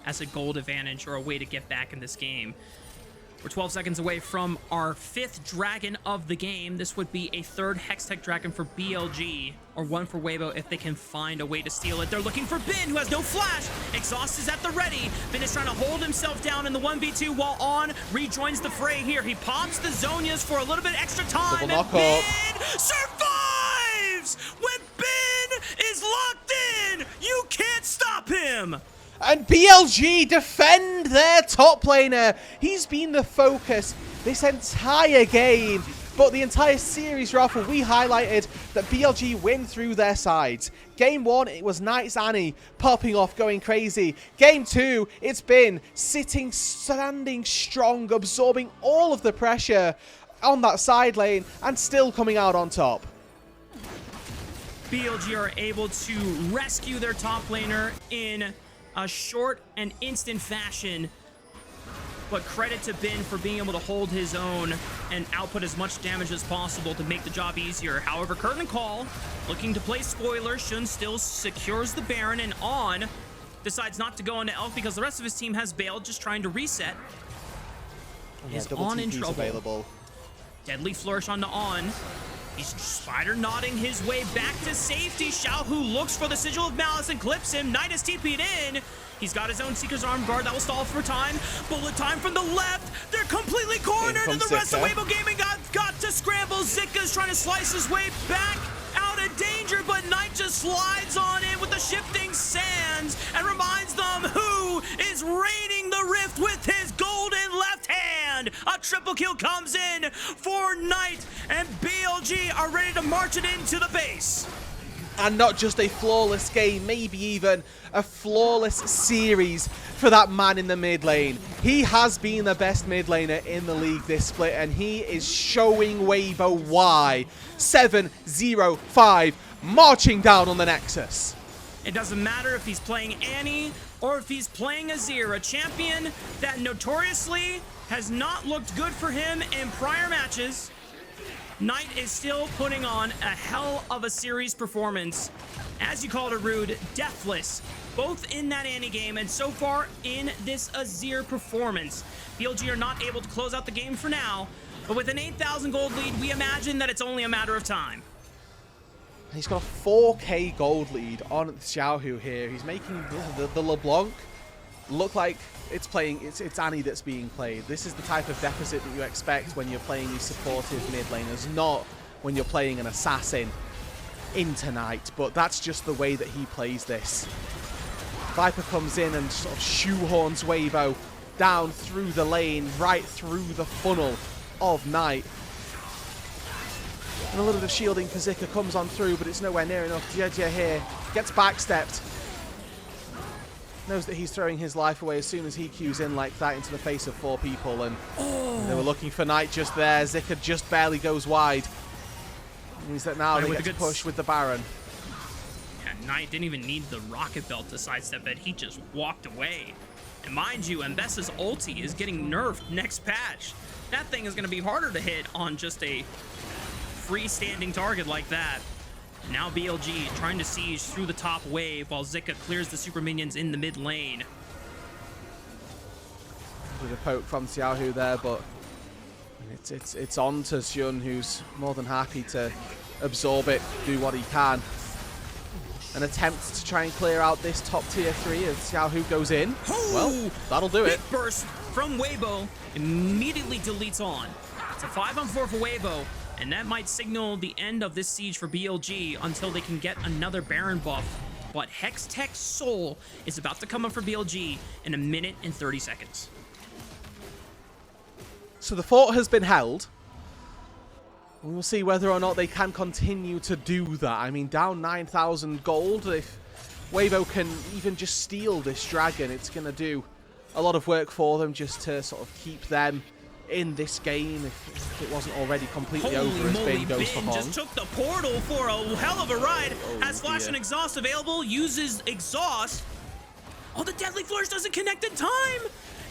as a gold advantage or a way to get back in this game. We're 12 seconds away from our 5th dragon of the game. This would be a 3rd Hextech dragon for BLG, or 1 for Weibo if they can find a way to steal it. They're looking for Bin, who has no flash. Exhaust is at the ready. Bin is trying to hold himself down in the 1v2 while On rejoins the fray here. He pops the Zonias for a little bit extra time, and Bin survives! When Bin is locked in, you can't stop him! And BLG defend their top laner. He's been the focus this entire game. But the entire series, Rafa, we highlighted that BLG win through their sides. Game 1, it was Knight's Annie popping off, going crazy. Game 2, it's been standing strong, absorbing all of the pressure on that side lane and still coming out on top. BLG are able to rescue their top laner in a short and instant fashion, but credit to Bin for being able to hold his own and output as much damage as possible to make the job easier. However, Curtain Call, looking to play spoiler, Shun still secures the Baron, and On decides not to go into Elf because the rest of his team has bailed, just trying to reset. Yeah, Is On in trouble? Available. Deadly Flourish onto On. He's spider nodding his way back to safety. Xiaohu looks for the Sigil of Malice and clips him. Knight is TP'd in. He's got his own Seeker's Arm Guard. That will stall for time. Bullet time from the left. They're completely cornered, and the rest of Weibo Gaming got to scramble. Zika's trying to slice his way back out of danger, but Knight just slides on in with the shifting sands and reminds them who is reigning the rift with his golden left hand. A triple kill comes in for Knight, and BLG are ready to march it into the base. And not just a flawless game, maybe even a flawless series for that man in the mid lane. He has been the best mid laner in the league this split, and he is showing Weibo why. 7-0-5, marching down on the Nexus. It doesn't matter if he's playing Annie or if he's playing Azir, a champion that notoriously has not looked good for him in prior matches. Knight is still putting on a hell of a series performance. As you called it, Rude, deathless, both in that Annie game and so far in this Azir performance. BLG are not able to close out the game for now, but with an 8,000 gold lead, we imagine that it's only a matter of time. He's got a 4k gold lead on Xiaohu here. He's making the LeBlanc look like it's Annie that's being played. This is the type of deficit that you expect when you're playing these supportive mid laners, not when you're playing an assassin into Knight, but that's just the way that he plays this. Viper comes in and sort of shoehorns Weibo down through the lane, right through the funnel of Knight. And a little bit of shielding for Zika comes on through, but it's nowhere near enough. Jiejie here gets backstepped. Knows that he's throwing his life away as soon as he cues in like that into the face of 4 people, and they were looking for Knight just there. Zika just barely goes wide. It means that now they get to push with the Baron. Yeah, Knight didn't even need the rocket belt to sidestep it. He just walked away. And mind you, Mbessa's ulti is getting nerfed next patch. That thing is going to be harder to hit on just a freestanding target like that. Now BLG trying to siege through the top wave while Zika clears the super minions in the mid lane. With a poke from Xiaohu there, but it's on to Shun, who's more than happy to absorb it, do what he can. An attempt to try and clear out this top tier 3 as Xiaohu goes in. Well, that'll do it. Big burst from Weibo immediately deletes On. It's a 5-on-4 for Weibo. And that might signal the end of this siege for BLG until they can get another Baron buff. But Hextech Soul is about to come up for BLG in 1 minute and 30 seconds. So the fort has been held. We'll see whether or not they can continue to do that. I mean, down 9,000 gold. If Weibo can even just steal this dragon, it's going to do a lot of work for them just to sort of keep them in this game if it wasn't already completely over as Bin goes for Hong. Just took the portal for a hell of a ride. Has Flash and Exhaust available, uses Exhaust. Oh, the deadly flourish doesn't connect in time!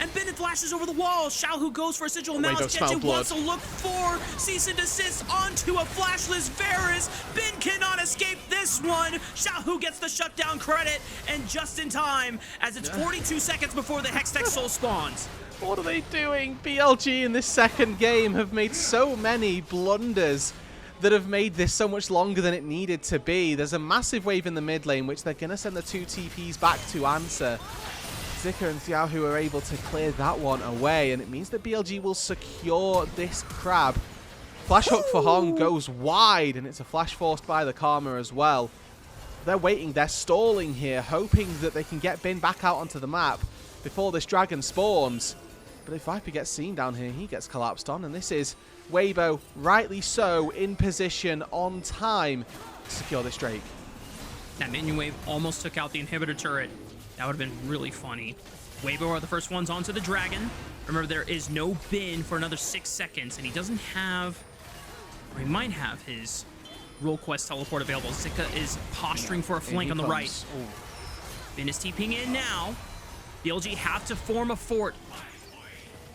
And Bennett flashes over the wall. Xiaohu goes for a sigil of malice. Jiejie wants to look for cease and desist onto a flashless Varus. Ben cannot escape this one. Xiaohu gets the shutdown credit, and just in time, as it's 42 seconds before the Hextech Soul spawns. What are they doing? BLG in this second game have made so many blunders that have made this so much longer than it needed to be. There's a massive wave in the mid lane, which they're going to send the 2 TPs back to answer. Zika and Xiaohu are able to clear that one away, and it means that BLG will secure this crab. Flash hook for Hong goes wide, and it's a flash forced by the Karma as well. They're waiting, they're stalling here, hoping that they can get Bin back out onto the map before this dragon spawns. But if Viper gets seen down here, he gets collapsed on, and this is Weibo, rightly so, in position on time to secure this Drake. That minion wave almost took out the inhibitor turret. That would have been really funny. Weibo are the first ones onto the dragon. Remember, there is no Bin for another 6 seconds, and he doesn't have, or he might have his role quest teleport available. Zika is posturing for a flank on the right. Ooh. Bin is TPing in now. BLG have to form a fort.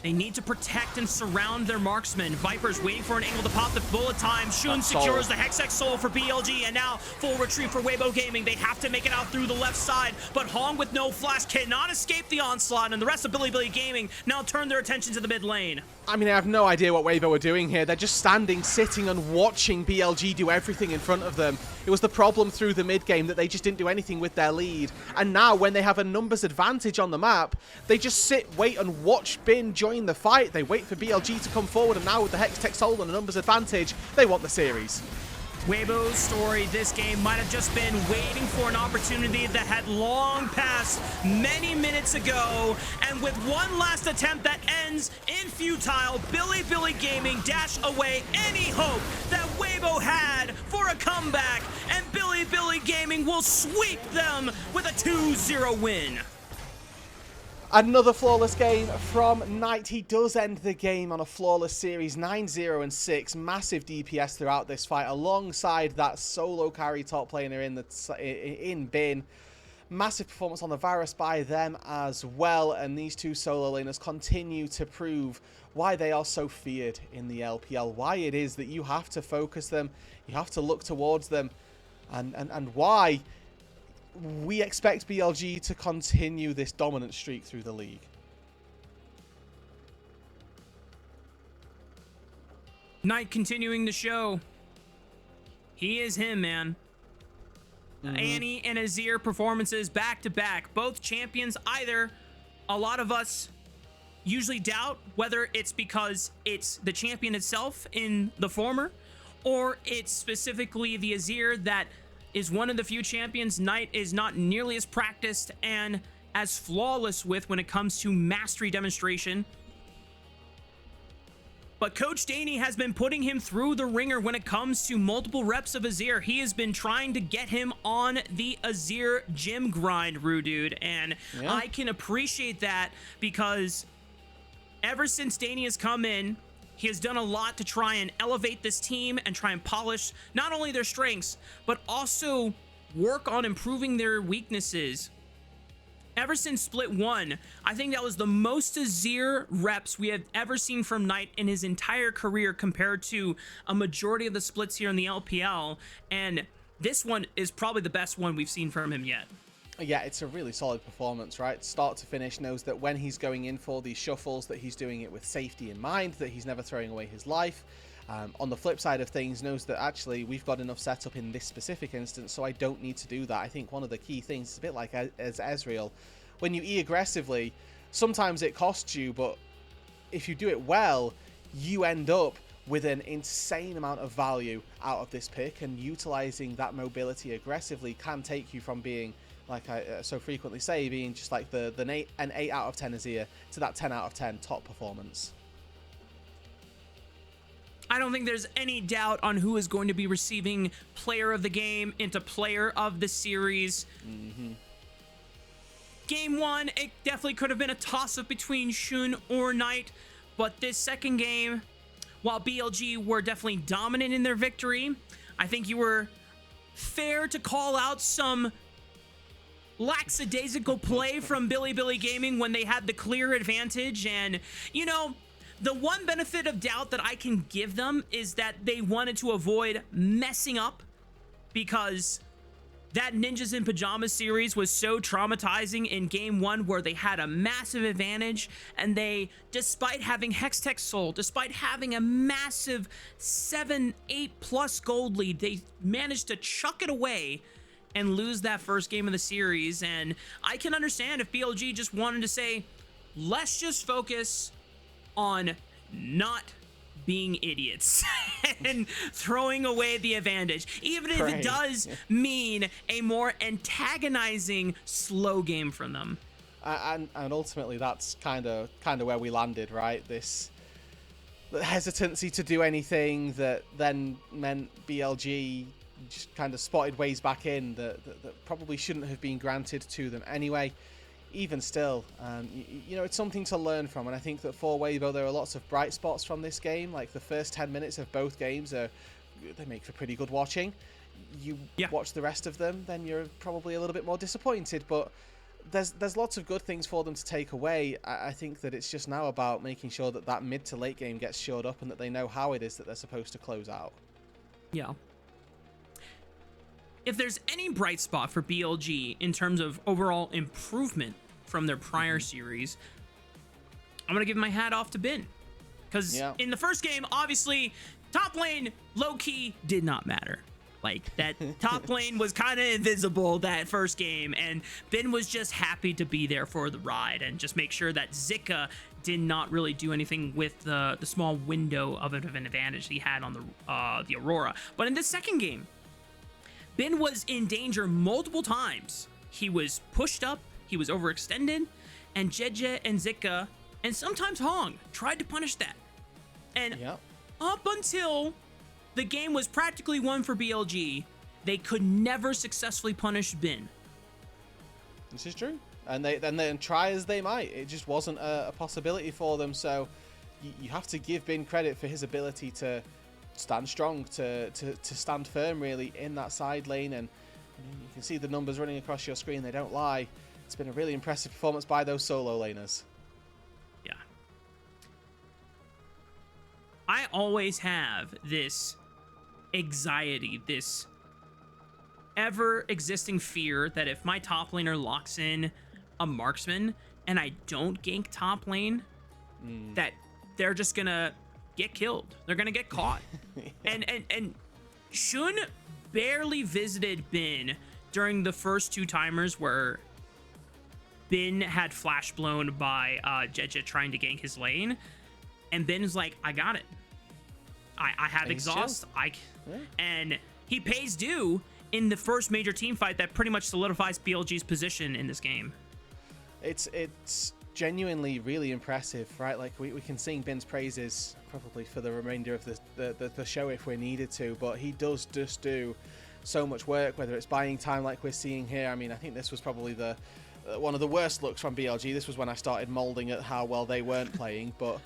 They need to protect and surround their marksmen. Viper's waiting for an angle to pop the bullet time. Shun secures the Hextech Soul for BLG, and now full retreat for Weibo Gaming. They have to make it out through the left side, but Hong with no flash cannot escape the onslaught, and the rest of Bilibili Gaming now turn their attention to the mid lane. I mean, I have no idea what Weibo are doing here. They're just standing, sitting, and watching BLG do everything in front of them. It was the problem through the mid game that they just didn't do anything with their lead. And now, when they have a numbers advantage on the map, they just sit, wait, and watch Bin join the fight. They wait for BLG to come forward, and now with the Hextech Soul and a numbers advantage, they want the series. Weibo's story this game might have just been waiting for an opportunity that had long passed many minutes ago, and with one last attempt that ends in futile, Bilibili Gaming dash away any hope that Weibo had for a comeback, and Bilibili Gaming will sweep them with a 2-0 win. Another flawless game from Knight. He does end the game on a flawless series, 9-0 and 6. Massive DPS throughout this fight, alongside that solo carry top laner in Bin. Massive performance on the Varus by them as well, and these two solo laners continue to prove why they are so feared in the LPL, why it is that you have to focus them, you have to look towards them, and why we expect BLG to continue this dominant streak through the league. Knight continuing the show. He is him, man. Annie and Azir performances back to back. Both champions, either a lot of us usually doubt whether it's because it's the champion itself in the former, or it's specifically the Azir that is one of the few champions Knight is not nearly as practiced and as flawless with when it comes to mastery demonstration. But Coach Danny has been putting him through the ringer when it comes to multiple reps of Azir. He has been trying to get him on the Azir gym grind, Dude, and yeah, I can appreciate that because ever since Danny has come in, he has done a lot to try and elevate this team and try and polish not only their strengths, but also work on improving their weaknesses. Ever since Split 1, I think that was the most Azir reps we have ever seen from Knight in his entire career compared to a majority of the splits here in the LPL. And this one is probably the best one we've seen from him yet. Yeah, it's a really solid performance, right? Start to finish, knows that when he's going in for these shuffles, that he's doing it with safety in mind, that he's never throwing away his life. On the flip side of things, knows that actually we've got enough setup in this specific instance, so I don't need to do that. I think one of the key things is a bit like as Ezreal. When you E aggressively, sometimes it costs you, but if you do it well, you end up with an insane amount of value out of this pick, and utilizing that mobility aggressively can take you from being, like I so frequently say, being just like an 8 out of 10 Azir to that 10 out of 10 top performance. I don't think there's any doubt on who is going to be receiving player of the game into player of the series. Game 1, it definitely could have been a toss-up between Shun or Knight, but this second game, while BLG were definitely dominant in their victory, I think you were fair to call out some lackadaisical play from Bilibili Gaming when they had the clear advantage. And, you know, the one benefit of doubt that I can give them is that they wanted to avoid messing up, because that Ninjas in Pajamas series was so traumatizing in game 1, where they had a massive advantage, and they, despite having Hextech Soul, despite having a massive 7-8 plus gold lead, they managed to chuck it away and lose that first game of the series. And I can understand if BLG just wanted to say, let's just focus on not being idiots and throwing away the advantage, even if it does mean a more antagonizing slow game from them. And ultimately that's kind of where we landed, right? This hesitancy to do anything that then meant BLG just kind of spotted ways back in that probably shouldn't have been granted to them anyway. Even still, you know, it's something to learn from, and I think that for Weibo there are lots of bright spots from this game. Like the first 10 minutes of both games they make for pretty good watching. You watch the rest of them, then you're probably a little bit more disappointed, but there's lots of good things for them to take away. I think that it's just now about making sure that that mid to late game gets shored up and that they know how it is that they're supposed to close out. Yeah. If there's any bright spot for BLG in terms of overall improvement from their prior series, I'm going to give my hat off to Bin. Because in the first game, obviously, top lane, low-key, did not matter. Like, that top lane was kind of invisible that first game, and Bin was just happy to be there for the ride and just make sure that Zika did not really do anything with the small window of an advantage he had on the Aurora. But in this second game, Bin was in danger multiple times. He was pushed up, he was overextended, and Jiejie and Zika, and sometimes Hong, tried to punish that. And up until the game was practically won for BLG, they could never successfully punish Bin. This is true. And they try as they might, it just wasn't a possibility for them. So you have to give Bin credit for his ability to stand strong, to stand firm really in that side lane. And you can see the numbers running across your screen, they don't lie. It's been a really impressive performance by those solo laners. Yeah. I always have this anxiety, this ever existing fear that if my top laner locks in a marksman and I don't gank top lane, that they're just gonna get killed. They're gonna get caught. and Shun barely visited Bin during the first 2 timers where Bin had flash blown by Jiejie trying to gank his lane, and Bin is like, I got it. I have exhaust. And he pays due in the first major team fight that pretty much solidifies BLG's position in this game. It's genuinely really impressive, right? Like we can sing Bin's praises probably for the remainder of the show if we needed to, but he does just do so much work, whether it's buying time like we're seeing here. I mean, I think this was probably the one of the worst looks from BLG. This was when I started molding at how well they weren't playing, but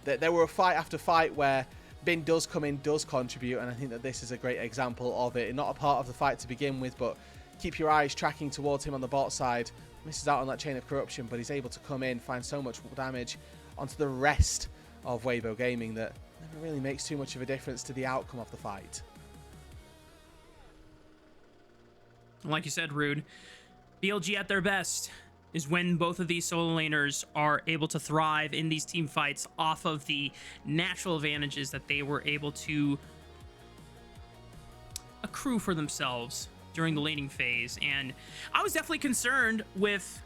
there were fight after fight where Bin does come in, does contribute, and I think that this is a great example of it. Not a part of the fight to begin with, but keep your eyes tracking towards him on the bot side. Misses out on that chain of corruption, but he's able to come in, find so much damage onto the rest of Weibo Gaming that never really makes too much of a difference to the outcome of the fight. Like you said, Rude, BLG at their best is when both of these solo laners are able to thrive in these team fights off of the natural advantages that they were able to accrue for themselves during the laning phase. And I was definitely concerned with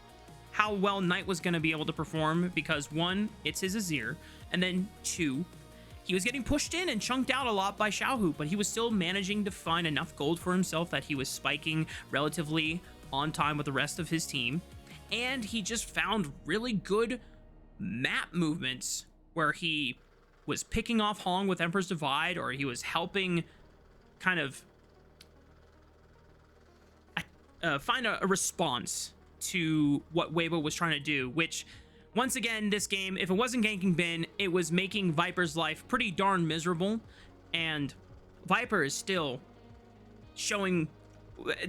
how well Knight was going to be able to perform, because 1, it's his Azir, and then 2, he was getting pushed in and chunked out a lot by Xiaohu, but he was still managing to find enough gold for himself that he was spiking relatively on time with the rest of his team. And he just found really good map movements where he was picking off Hong with Emperor's Divide, or he was helping kind of find a response to what Weibo was trying to do, which, once again, this game, if it wasn't ganking Bin, it was making Viper's life pretty darn miserable, and Viper is still showing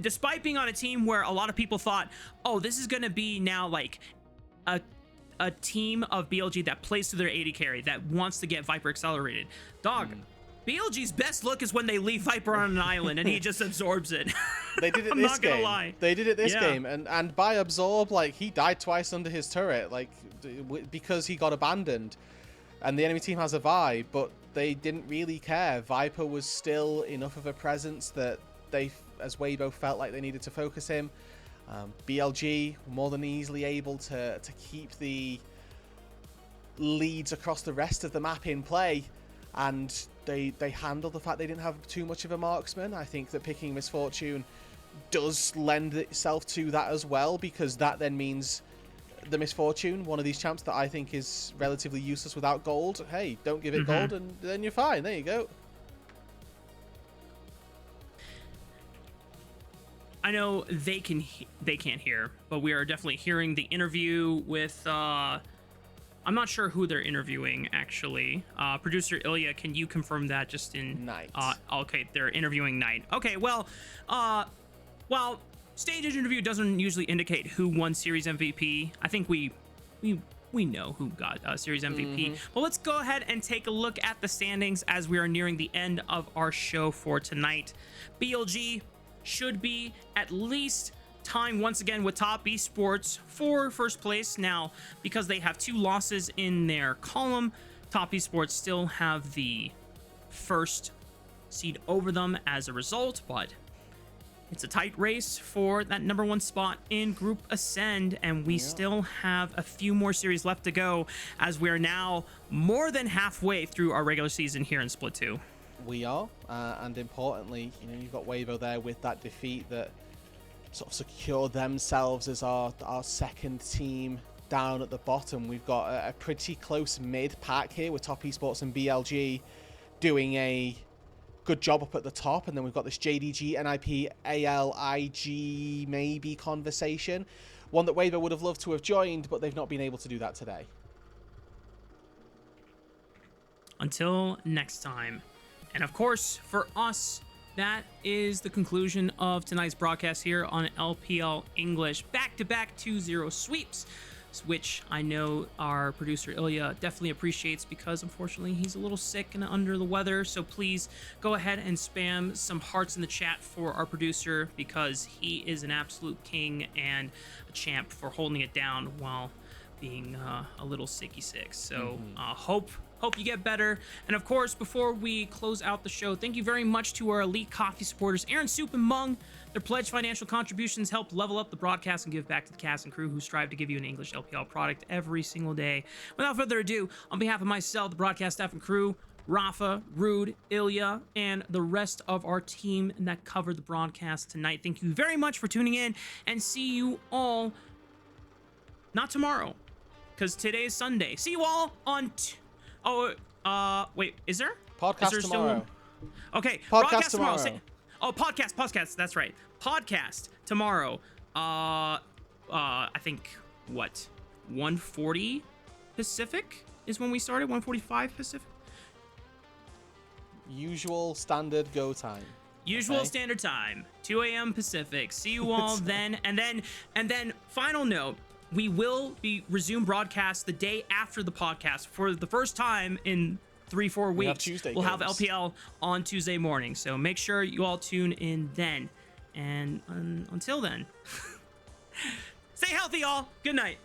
despite being on a team where a lot of people thought, oh, this is going to be now like a team of BLG that plays to their AD carry, that wants to get Viper accelerated. Dog, BLG's best look is when they leave Viper on an island and he just absorbs it. They did it I'm this not game. gonna lie. They did it this game, and by absorb, like, he died twice under his turret, like, because he got abandoned. And the enemy team has a Vi, but they didn't really care. Viper was still enough of a presence that they, as Weibo, felt like they needed to focus him. BLG more than easily able to keep the leads across the rest of the map in play, and they handled the fact they didn't have too much of a marksman. I think that picking Misfortune does lend itself to that as well, because that then means the Misfortune, one of these champs that I think is relatively useless without gold, hey, don't give it gold and then you're fine. There you go. I know they can't hear, but we are definitely hearing the interview with I'm not sure who they're interviewing actually. Producer Ilya, can you confirm that just in Knight? Okay, they're interviewing Knight. Okay, well, stage interview doesn't usually indicate who won Series MVP. I think we know who got Series MVP. But let's go ahead and take a look at the standings as we are nearing the end of our show for tonight. BLG should be at least tying once again with Top Esports for first place. Now, because they have 2 losses in their column, Top Esports still have the first seed over them as a result, but it's a tight race for that #1 spot in Group Ascend, and we still have a few more series left to go as we are now more than halfway through our regular season here in Split 2. We are, and importantly, you know, you've got Weibo there with that defeat that sort of secured themselves as our second team down at the bottom. We've got a pretty close mid pack here with Top Esports and BLG doing a good job up at the top, and then we've got this JDG, NIP, ALIG maybe conversation, one that Weibo would have loved to have joined, but they've not been able to do that today. Until next time. And of course, for us, that is the conclusion of tonight's broadcast here on LPL English. Back-to-back 2-0 sweeps, which I know our producer Ilya definitely appreciates because unfortunately he's a little sick and under the weather. So please go ahead and spam some hearts in the chat for our producer, because he is an absolute king and a champ for holding it down while being a little sicky sick. So hope you get better. And of course, before we close out the show, thank you very much to our elite coffee supporters, Aaron Soup and Mung. Their pledged financial contributions help level up the broadcast and give back to the cast and crew who strive to give you an English LPL product every single day. Without further ado, on behalf of myself, the broadcast staff and crew, Rafa, Rude, Ilya, and the rest of our team that covered the broadcast tonight, thank you very much for tuning in, and see you all, not tomorrow, because today is Sunday. See you all on... wait, is there? Podcast tomorrow. Okay, Podcast tomorrow. tomorrow. Podcast, that's right. Podcast tomorrow. I think, what, 1:40 Pacific is when we started? 1:45 Pacific? Usual standard go time. Usual standard time, 2 a.m. Pacific. See you all then. And then final note, we will be resume broadcast the day after the podcast for the first time in 3-4 weeks. We'll have LPL on Tuesday morning, so make sure you all tune in then. And until then, stay healthy, y'all. Good night.